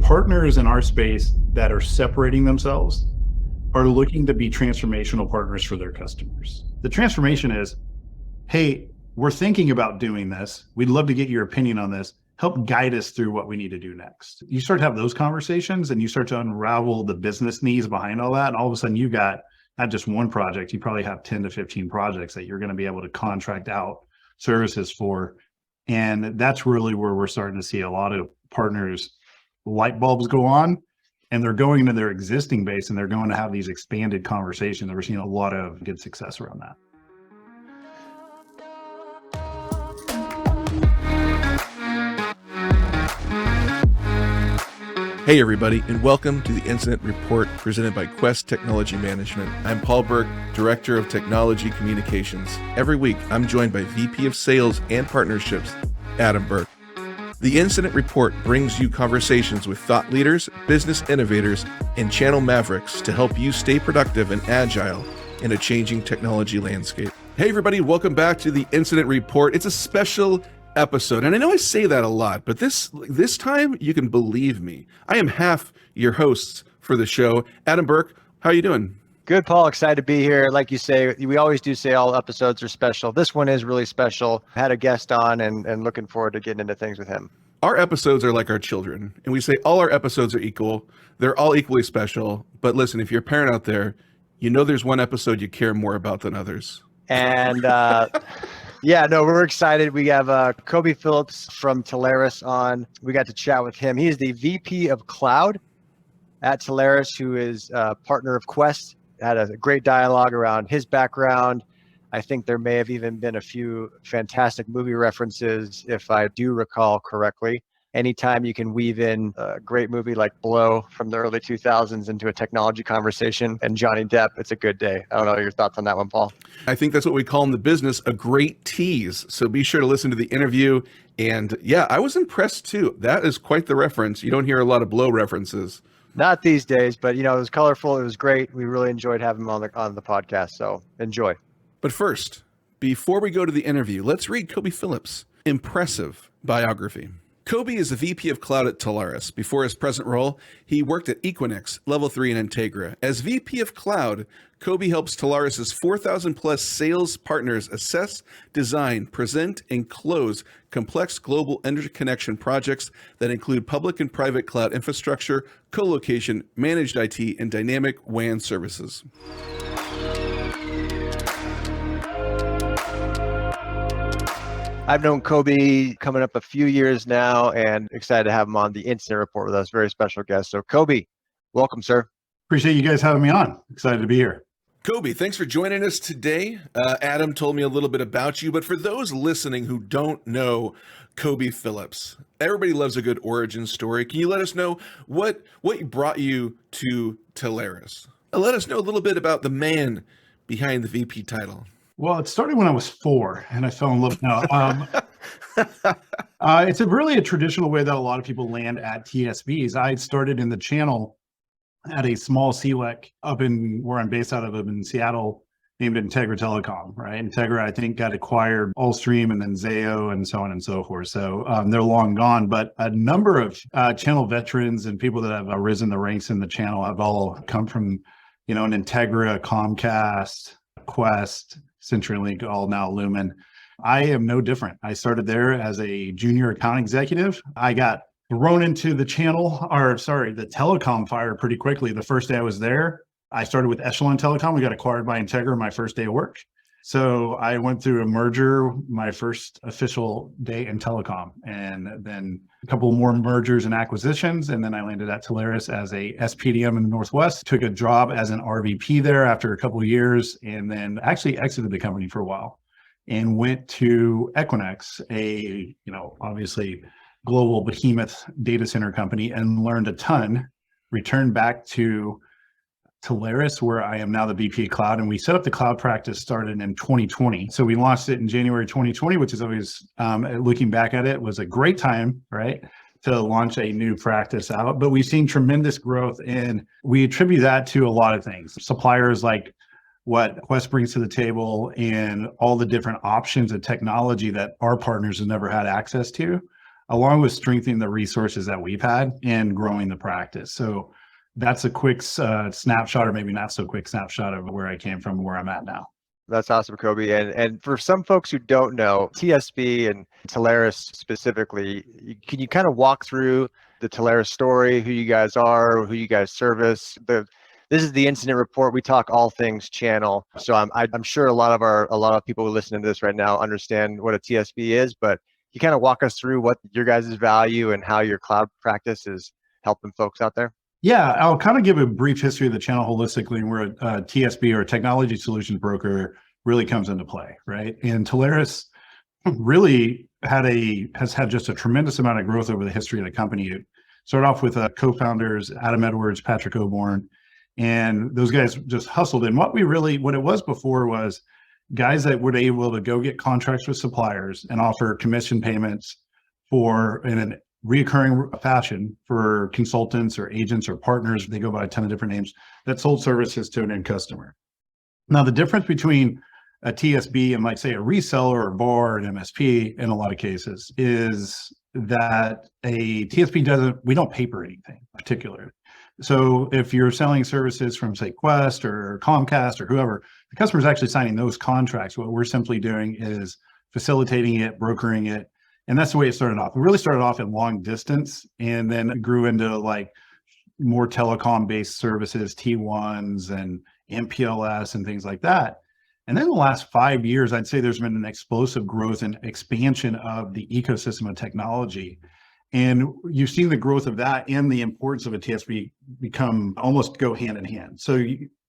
partners in our space that are separating themselves are looking to be transformational partners for their customers. The transformation is, hey, we're thinking about doing this. We'd love to get your opinion on this. Help guide us through what we need to do next. You start to have those conversations and you start to unravel the business needs behind all that. And all of a sudden you got not just one project, you probably have 10 to 15 projects that you're going to be able to contract out services for. And that's really where we're starting to see a lot of partners, light bulbs go on, and they're going into their existing base and they're going to have these expanded conversations. We're seeing a lot of good success around that. Hey everybody, and welcome to the Incident Report presented by Quest Technology Management. I'm Paul Burke, Director of Technology Communications. Every week, I'm joined by VP of Sales and Partnerships, Adam Burke. The Incident Report brings you conversations with thought leaders, business innovators, and channel mavericks to help you stay productive and agile in a changing technology landscape. Hey everybody, welcome back to the Incident Report. It's a special episode, and I know I say that a lot, but this time you can believe me. I am half your host for the show. Adam Burke, how are you doing? Good, Paul. Excited to be here. Like you say, we always do say all episodes are special. This one is really special. Had a guest on and looking forward to getting into things with him. Our episodes are like our children, and we say all our episodes are equal. They're all equally special. But listen, if you're a parent out there, you know there's one episode you care more about than others. And yeah, no, we're excited. We have Koby Phillips from Telarus on. We got to chat with him. He is the VP of Cloud at Telarus, who is a partner of Quest. Had a great dialogue around his background. I think there may have even been a few fantastic movie references, if I do recall correctly. Anytime you can weave in a great movie like Blow from the early 2000s into a technology conversation and Johnny Depp, it's a good day. I don't know your thoughts on that one, Paul. I think that's what we call in the business a great tease. So be sure to listen to the interview. And yeah, I was impressed too. That is quite the reference. You don't hear a lot of Blow references. Not these days, but it was colorful. It was great. We really enjoyed having him on the podcast. So enjoy. But first, before we go to the interview, let's read Koby Phillips' impressive biography. Koby is the VP of Cloud at Telarus. Before his present role, he worked at Equinix, Level 3, and Integra. As VP of Cloud, Koby helps Telarus's 4,000 plus sales partners assess, design, present, and close complex global interconnection projects that include public and private cloud infrastructure, co-location, managed IT, and dynamic WAN services. I've known Koby coming up a few years now and excited to have him on the Incident Report with us. Very special guest. So Koby, welcome, sir. Appreciate you guys having me on. Excited to be here. Koby, thanks for joining us today. Adam told me a little bit about you, but for those listening who don't know Koby Phillips, everybody loves a good origin story. Can you let us know what brought you to Telarus? Let us know a little bit about the man behind the VP title. Well, it started when I was 4 and I fell in love. No, it's really a traditional way that a lot of people land at TSBs. I started in the channel at a small CLEC up in where I'm based out of in Seattle, named Integra Telecom, right? Integra, I think, got acquired Allstream and then Zayo and so on and so forth. So they're long gone, but a number of channel veterans and people that have risen the ranks in the channel have all come from, an Integra, Comcast, Quest, CenturyLink, all now Lumen. I am no different. I started there as a junior account executive. I got thrown into the telecom fire pretty quickly. The first day I was there, I started with Echelon Telecom. We got acquired by Integra my first day of work. So I went through a merger, my first official day in telecom, and then a couple more mergers and acquisitions. And then I landed at Telarus as a SPDM in the Northwest, took a job as an RVP there after a couple of years, and then actually exited the company for a while and went to Equinix, a, obviously global behemoth data center company, and learned a ton, returned back to Telarus, where I am now the VP of Cloud, and we set up the cloud practice started in 2020. So we launched it in January 2020, which is always, looking back at it, was a great time, right, to launch a new practice out. But we've seen tremendous growth, and we attribute that to a lot of things. Suppliers like what Quest brings to the table and all the different options of technology that our partners have never had access to. along with strengthening the resources that we've had and growing the practice. So that's a quick snapshot, or maybe not so quick snapshot, of where I came from and where I'm at now. That's awesome, Koby. And for some folks who don't know, TSB and Telarus specifically, can you kind of walk through the Telarus story, who you guys are, who you guys service? This is the incident report. We talk all things channel. So I'm sure a lot of people who listen to this right now understand what a TSB is, but you kind of walk us through what your guys' value and how your cloud practice is helping folks out there. Yeah, I'll kind of give a brief history of the channel holistically, and where a TSB, or a technology solutions broker, really comes into play, right? And Telarus really has had just a tremendous amount of growth over the history of the company. It started off with co-founders Adam Edwards, Patrick Oborn, and those guys just hustled. And what it was before was guys that were able to go get contracts with suppliers and offer commission payments in a reoccurring fashion for consultants or agents or partners. They go by a ton of different names that sold services to an end customer. Now, the difference between a TSB and, like, say, a reseller or VAR and MSP in a lot of cases is that a TSB we don't paper anything particularly. So if you're selling services from, say, Quest or Comcast or whoever, the customer is actually signing those contracts. What we're simply doing is facilitating it, brokering it. And that's the way it started off. It really started off in long distance, and then it grew into like more telecom-based services, T1s and MPLS and things like that. And then the last 5 years, I'd say there's been an explosive growth and expansion of the ecosystem of technology. And you've seen the growth of that and the importance of a TSB almost go hand in hand. So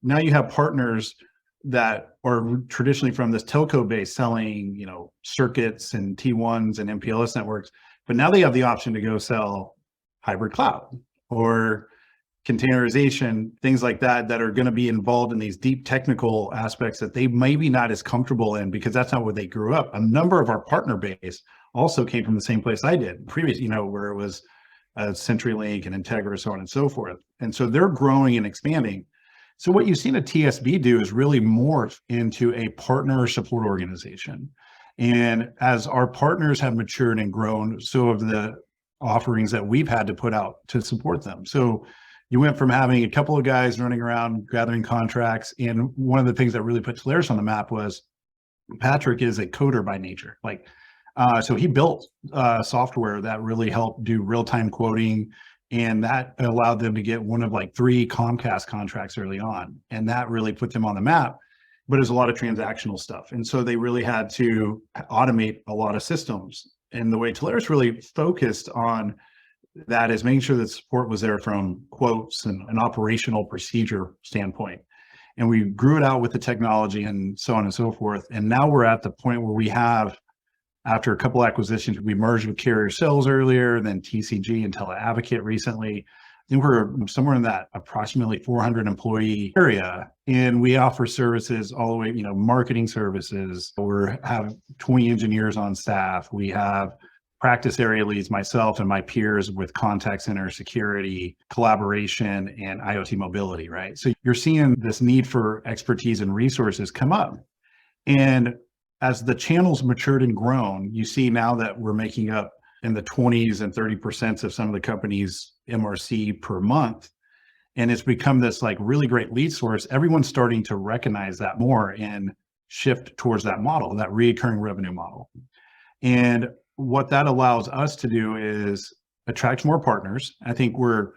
now you have partners that are traditionally from this telco base selling, circuits and T1s and MPLS networks, but now they have the option to go sell hybrid cloud or containerization, things like that are going to be involved in these deep technical aspects that they maybe not as comfortable in, because that's not where they grew up. A number of our partner base also came from the same place I did previous, where it was CenturyLink and Integra, so on and so forth. And so they're growing and expanding. So what you've seen a TSB do is really morph into a partner support organization. And as our partners have matured and grown, so have the offerings that we've had to put out to support them. So you went from having a couple of guys running around gathering contracts. And one of the things that really put Telarus on the map was Patrick is a coder by nature. So he built software that really helped do real-time quoting, and that allowed them to get one of like 3 Comcast contracts early on. And that really put them on the map, but it was a lot of transactional stuff. And so they really had to automate a lot of systems. And the way Telarus really focused on that is making sure that support was there from quotes and an operational procedure standpoint. And we grew it out with the technology and so on and so forth. And now we're at the point where we have, after a couple acquisitions, we merged with Carrier Sales earlier, then TCG and TeleAdvocate recently. I think we're somewhere in that approximately 400 employee area, and we offer services all the way, marketing services. We have 20 engineers on staff. We have practice area leads, myself and my peers, with contact center, security, collaboration, and IoT mobility, right? So you're seeing this need for expertise and resources come up. And as the channels matured and grown, you see now that we're making up in the 20s and 30% of some of the companies' MRC per month. And it's become this like really great lead source. Everyone's starting to recognize that more and shift towards that model, that recurring revenue model. And what that allows us to do is attract more partners. I think we're,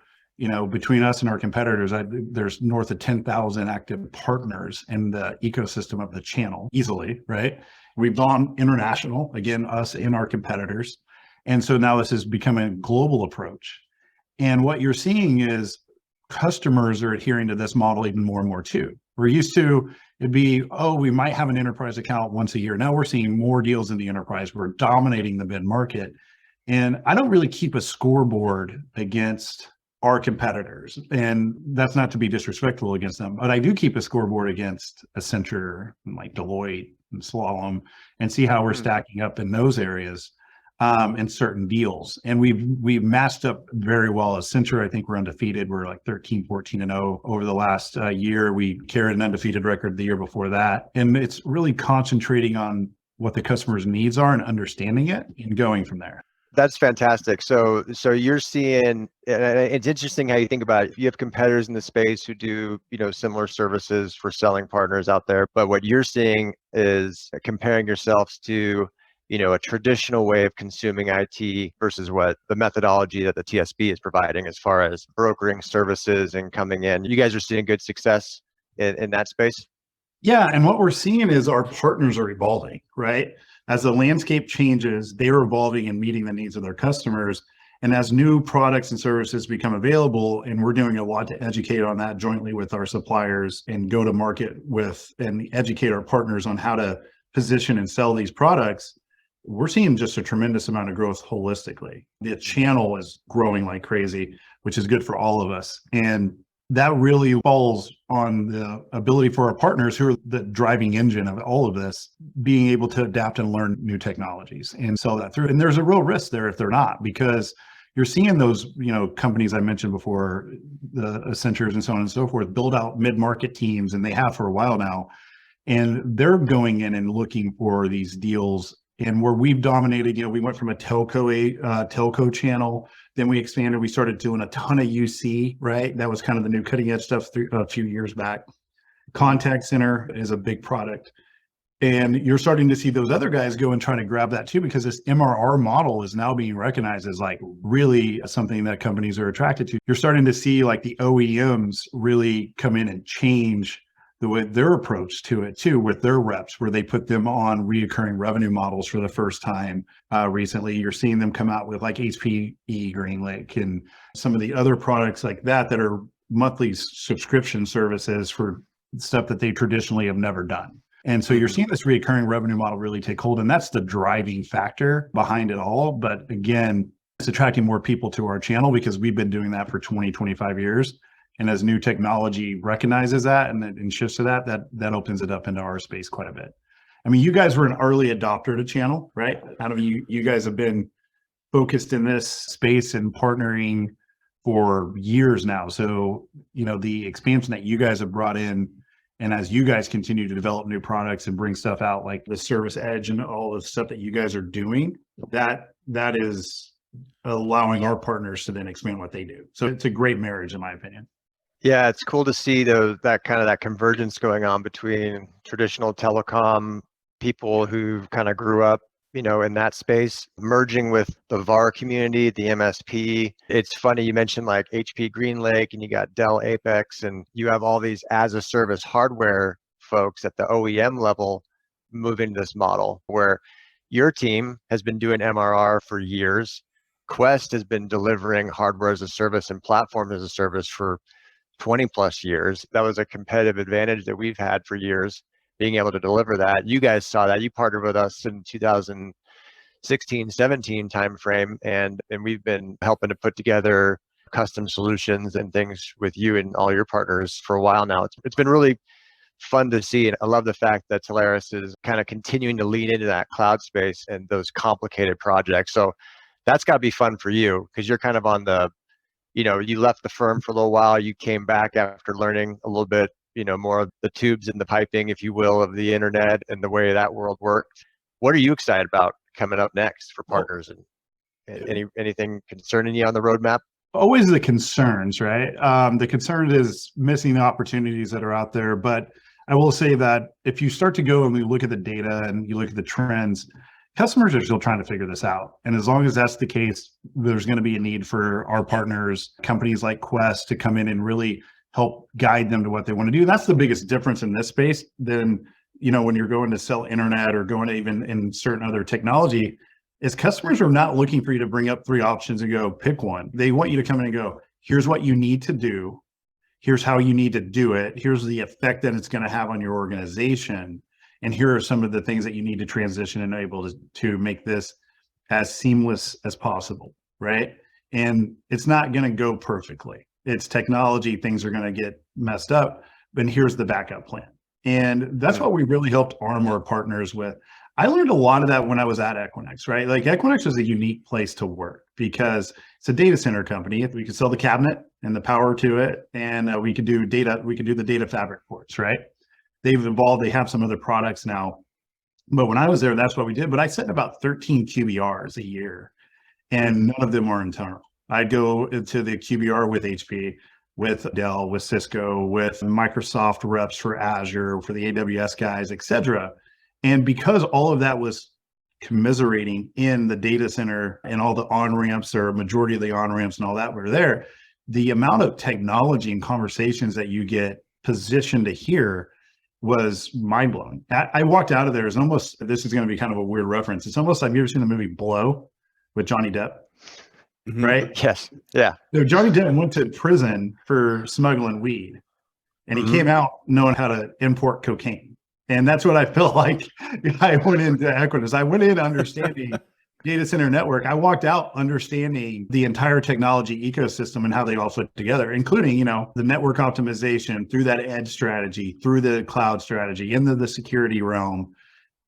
between us and our competitors, there's north of 10,000 active partners in the ecosystem of the channel easily, right? We've gone international, again, us and our competitors. And so now this has become a global approach. And what you're seeing is customers are adhering to this model even more and more too. We're used to it'd be, we might have an enterprise account once a year. Now we're seeing more deals in the enterprise. We're dominating the mid-market. And I don't really keep a scoreboard against our competitors. And that's not to be disrespectful against them, but I do keep a scoreboard against Accenture and like Deloitte and Slalom, and see how we're stacking up in those areas in certain deals. And we've matched up very well. Accenture, I think we're undefeated. We're like 13, 14-0 over the last year. We carried an undefeated record the year before that. And it's really concentrating on what the customer's needs are and understanding it and going from there. That's fantastic. So you're seeing, and it's interesting how you think about it. You have competitors in the space who do, similar services for selling partners out there. But what you're seeing is comparing yourselves to, a traditional way of consuming IT versus what the methodology that the TSP is providing as far as brokering services and coming in. You guys are seeing good success in that space? Yeah, and what we're seeing is our partners are evolving, right? As the landscape changes, they're evolving and meeting the needs of their customers. And as new products and services become available, and we're doing a lot to educate on that jointly with our suppliers and go to market with and educate our partners on how to position and sell these products, we're seeing just a tremendous amount of growth holistically. The channel is growing like crazy, which is good for all of us. And that really falls on the ability for our partners, who are the driving engine of all of this, being able to adapt and learn new technologies and sell that through. And there's a real risk there if they're not, because you're seeing those, companies I mentioned before, the Accentures and so on and so forth, build out mid-market teams, and they have for a while now. And they're going in and looking for these deals. And where we've dominated, we went from a telco channel, then we expanded. We started doing a ton of UC, right? That was kind of the new cutting edge stuff a few years back. Contact center is a big product. And you're starting to see those other guys go and try to grab that too, because this MRR model is now being recognized as like really something that companies are attracted to. You're starting to see like the OEMs really come in and change the way their approach to it too, with their reps, where they put them on reoccurring revenue models for the first time. Recently, you're seeing them come out with like HPE GreenLake and some of the other products like that are monthly subscription services for stuff that they traditionally have never done. And so you're seeing this reoccurring revenue model really take hold, and that's the driving factor behind it all. But again, it's attracting more people to our channel because we've been doing that for 20, 25 years. And as new technology recognizes that and shifts to that opens it up into our space quite a bit. I mean, you guys were an early adopter to channel, right? I don't know, you guys have been focused in this space and partnering for years now. So, the expansion that you guys have brought in, and as you guys continue to develop new products and bring stuff out like the Service Edge and all the stuff that you guys are doing, that is allowing our partners to then expand what they do. So it's a great marriage, in my opinion. Yeah, it's cool to see that convergence going on between traditional telecom people who kind of grew up, in that space, merging with the VAR community, the MSP. It's funny, you mentioned like HP GreenLake, and you got Dell Apex, and you have all these as a service hardware folks at the OEM level moving this model, where your team has been doing MRR for years. Quest has been delivering hardware as a service and platform as a service for 20 plus years. That was a competitive advantage that we've had for years, being able to deliver that. You guys saw that. You partnered with us in 2016, 17 timeframe, and we've been helping to put together custom solutions and things with you and all your partners for a while now. It's been really fun to see, and I love the fact that Telarus is kind of continuing to lean into that cloud space and those complicated projects. So that's got to be fun for you, because you're kind of on the, you left the firm for a little while, you came back after learning a little bit, more of the tubes and the piping, if you will, of the internet and the way that world worked. What are you excited about coming up next for partners, and anything concerning you on the roadmap? Always the concerns, right? The concern is missing the opportunities that are out there. But I will say that if you start to go and we look at the data and you look at the trends, customers are still trying to figure this out. And as long as that's the case, there's going to be a need for our partners, companies like Quest, to come in and really help guide them to what they want to do. That's the biggest difference in this space than, when you're going to sell internet or going to even in certain other technology, is customers are not looking for you to bring up 3 options and go pick one. They want you to come in and go, here's what you need to do. Here's how you need to do it. Here's the effect that it's going to have on your organization. And here are some of the things that you need to transition and able to make this as seamless as possible, right? And it's not going to go perfectly. It's technology, things are going to get messed up, but here's the backup plan. And that's what we really helped arm our partners with. I learned a lot of that when I was at Equinix, right? Like Equinix was a unique place to work because it's a data center company. We could sell the cabinet and the power to it, and we could do the data fabric ports, right? They've evolved. They have some other products now. But when I was there, that's what we did. But I set about 13 QBRs a year. and none of them are internal. I'd go into the QBR with HP, with Dell, with Cisco, with Microsoft reps for Azure, for the AWS guys, et cetera. And because all of that was commiserating in the data center and all the on-ramps, or majority of the on-ramps and all that were there, the amount of technology and conversations that you get positioned to hear was mind-blowing. I walked out of there as almost, this is going to be kind of a weird reference. It's almost like, have you ever seen the movie Blow with Johnny Depp? Mhm. Right? Yes. Yeah. So Johnny Depp went to prison for smuggling weed, and he came out knowing how to import cocaine. And that's what I felt like I went into Equinix. I went in understanding data center network. I walked out understanding the entire technology ecosystem and how they all fit together, including, the network optimization through that edge strategy, through the cloud strategy, into the security realm.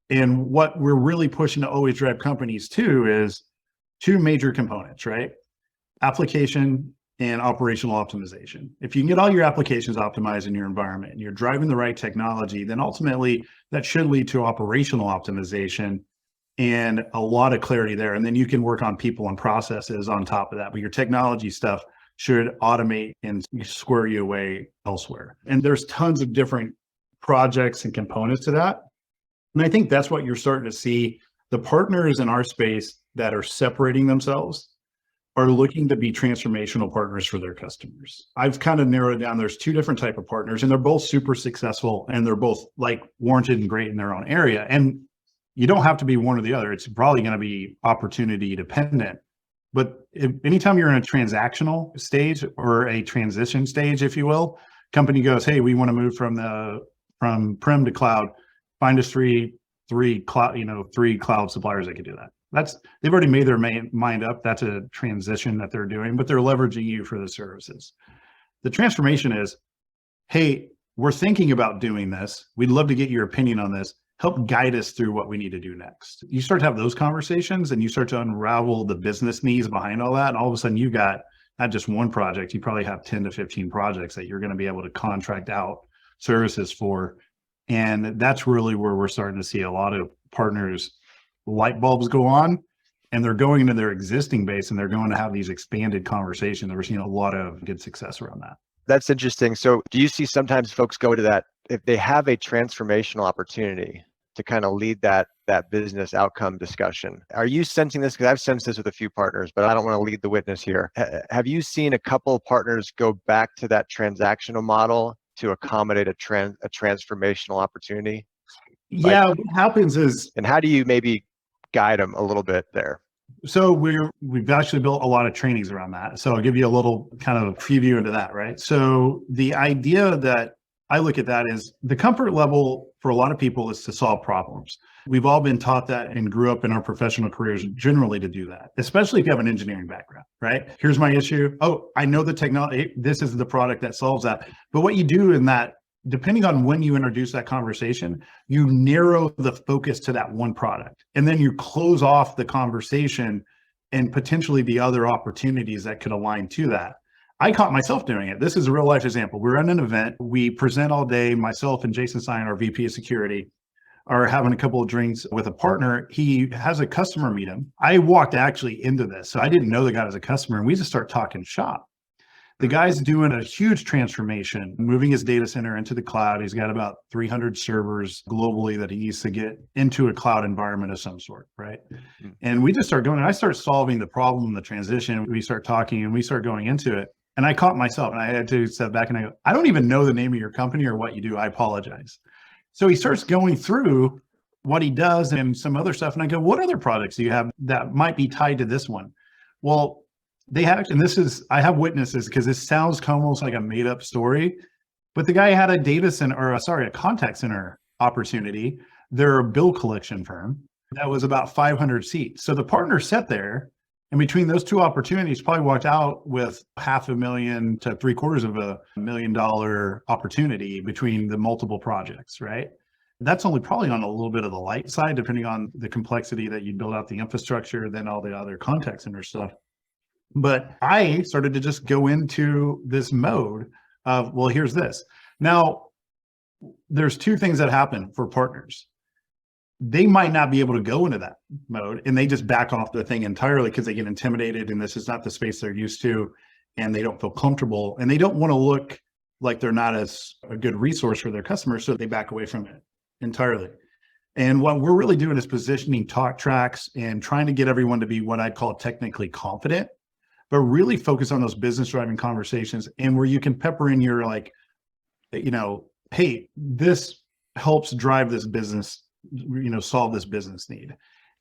And what we're really pushing to always drive companies to is two major components, right? Application and operational optimization. If you can get all your applications optimized in your environment and you're driving the right technology, then ultimately that should lead to operational optimization and a lot of clarity there. And then you can work on people and processes on top of that. But your technology stuff should automate and square you away elsewhere. And there's tons of different projects and components to that. And I think that's what you're starting to see. The partners in our space that are separating themselves are looking to be transformational partners for their customers. I've kind of narrowed it down. There's two different type of partners, and they're both super successful, and they're both like warranted and great in their own area. And you don't have to be one or the other. It's probably going to be opportunity dependent. But anytime you're in a transactional stage or a transition stage, if you will, company goes, hey, we want to move from prem to cloud. Find us three cloud suppliers that can do that. They've already made their mind up. That's a transition that they're doing, but they're leveraging you for the services. The transformation is, hey, we're thinking about doing this. We'd love to get your opinion on this. Help guide us through what we need to do next. You start to have those conversations and you start to unravel the business needs behind all that. And all of a sudden you've got not just one project, you probably have 10 to 15 projects that you're going to be able to contract out services for. And that's really where we're starting to see a lot of partners, light bulbs go on, and they're going into their existing base and they're going to have these expanded conversations. And we're seeing a lot of good success around that. That's interesting. So do you see sometimes folks go to that, if they have a transformational opportunity to kind of lead that business outcome discussion? Are you sensing this? Because I've sensed this with a few partners, but I don't want to lead the witness here. Have you seen a couple of partners go back to that transactional model to accommodate a transformational opportunity? Yeah, what happens is, and how do you maybe guide them a little bit there? So we've actually built a lot of trainings around that. So I'll give you a little kind of preview into that, right? So the idea that I look at that is the comfort level for a lot of people is to solve problems. We've all been taught that and grew up in our professional careers generally to do that, especially if you have an engineering background, right? Here's my issue. Oh, I know the technology. This is the product that solves that. But what you do in that, depending on when you introduce that conversation, you narrow the focus to that one product. And then you close off the conversation and potentially the other opportunities that could align to that. I caught myself doing it. This is a real life example. We're at an event. We present all day. Myself and Jason Stein, our VP of security, are having a couple of drinks with a partner. He has a customer meet him. I walked actually into this. So I didn't know the guy was a customer, and we just start talking shop. The guy's doing a huge transformation, moving his data center into the cloud. He's got about 300 servers globally that he needs to get into a cloud environment of some sort, right? And we just start going, and I start solving the problem, the transition. We start talking and we start going into it. And I caught myself and I had to step back and I go, I don't even know the name of your company or what you do. I apologize. So he starts going through what he does and some other stuff. And I go, what other products do you have that might be tied to this one? Well, they have, and this is, I have witnesses because this sounds almost like a made up story, but the guy had a data center, or a contact center opportunity. They're a bill collection firm that was about 500 seats. So the partner sat there, and between those two opportunities, probably walked out with $500,000 to $750,000 opportunity between the multiple projects, right? That's only probably on a little bit of the light side, depending on the complexity that you build out the infrastructure, then all the other contact center stuff. But I started to just go into this mode of, well, here's this. Now, there's two things that happen for partners. they might not be able to go into that mode, and they just back off the thing entirely because they get intimidated and this is not the space they're used to, and they don't feel comfortable, and they don't want to look like they're not as a good resource for their customers. So they back away from it entirely. And what we're really doing is positioning talk tracks and trying to get everyone to be what I'd call technically confident, but really focus on those business driving conversations, and where you can pepper in your like, hey, this helps drive this business, solve this business need.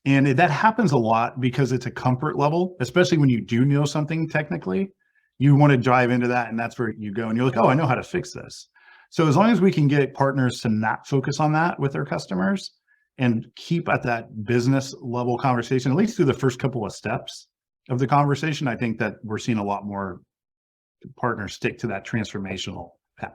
And that happens a lot because it's a comfort level, especially when you do know something technically. You want to dive into that, and that's where you go and you're like, oh, I know how to fix this. So as long as we can get partners to not focus on that with their customers and keep at that business level conversation, at least through the first couple of steps of the conversation, I think that we're seeing a lot more partners stick to that transformational path.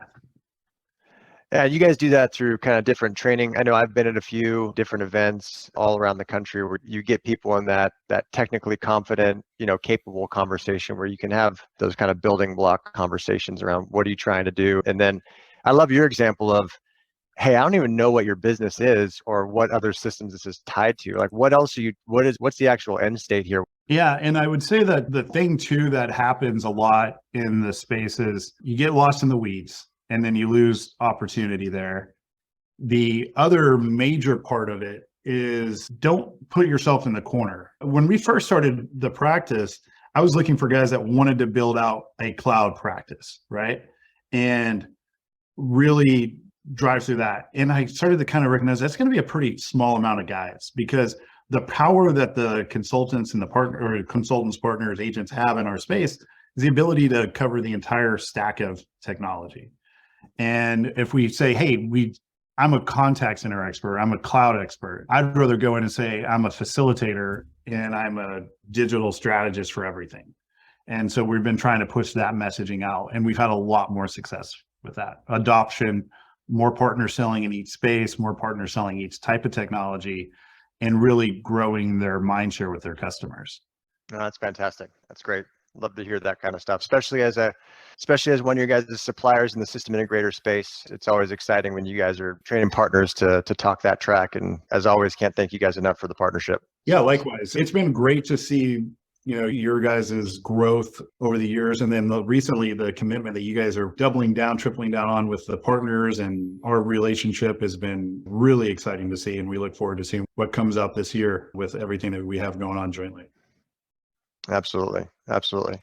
Yeah, you guys do that through kind of different training. I know I've been at a few different events all around the country where you get people in that technically confident, capable conversation where you can have those kind of building block conversations around what are you trying to do. And then I love your example of, hey, I don't even know what your business is or what other systems this is tied to. Like, what else what's the actual end state here? Yeah. And I would say that the thing too that happens a lot in the space is you get lost in the weeds and then you lose opportunity there. The other major part of it is don't put yourself in the corner. When we first started the practice, I was looking for guys that wanted to build out a cloud practice, right? And really drive through that. And I started to kind of recognize that's going to be a pretty small amount of guys, because the power that the consultants and consultants, partners, agents have in our space is the ability to cover the entire stack of technology. And if we say, hey, I'm a contact center expert, I'm a cloud expert, I'd rather go in and say I'm a facilitator and I'm a digital strategist for everything. And so we've been trying to push that messaging out, and we've had a lot more success with that adoption, more partners selling in each space, more partners selling each type of technology, and really growing their mind share with their customers. No, that's fantastic. That's great. Love to hear that kind of stuff, especially as one of your guys' suppliers in the system integrator space. It's always exciting when you guys are training partners to talk that track. And as always, can't thank you guys enough for the partnership. Yeah, likewise. It's been great to see, your guys' growth over the years. And then recently the commitment that you guys are doubling down, tripling down on with the partners, and our relationship has been really exciting to see. And we look forward to seeing what comes up this year with everything that we have going on jointly. Absolutely. Absolutely.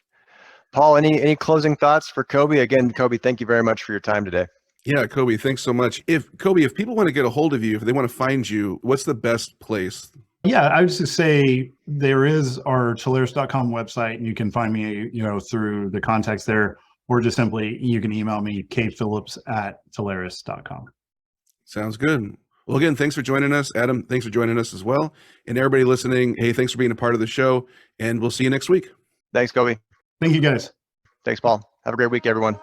Paul, any closing thoughts for Koby? Again, Koby, thank you very much for your time today. Yeah, Koby, thanks so much. If people want to get a hold of you, if they want to find you, what's the best place? Yeah, I would just say there is our Telarus.com website, and you can find me, through the contacts there, or just simply you can email me, kphillips@telarus.com. Sounds good. Well, again, thanks for joining us. Adam, thanks for joining us as well. And everybody listening, hey, thanks for being a part of the show, and we'll see you next week. Thanks, Koby. Thank you, guys. Thanks, Paul. Have a great week, everyone.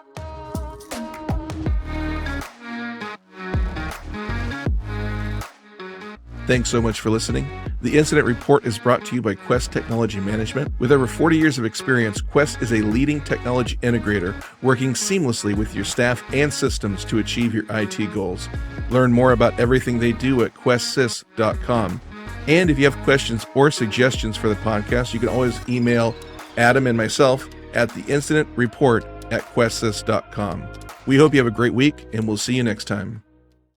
Thanks so much for listening. The Incident Report is brought to you by Quest Technology Management. With over 40 years of experience, Quest is a leading technology integrator working seamlessly with your staff and systems to achieve your IT goals. Learn more about everything they do at questsys.com. And if you have questions or suggestions for the podcast, you can always email Adam and myself at theincidentreport@questsys.com. We hope you have a great week, and we'll see you next time.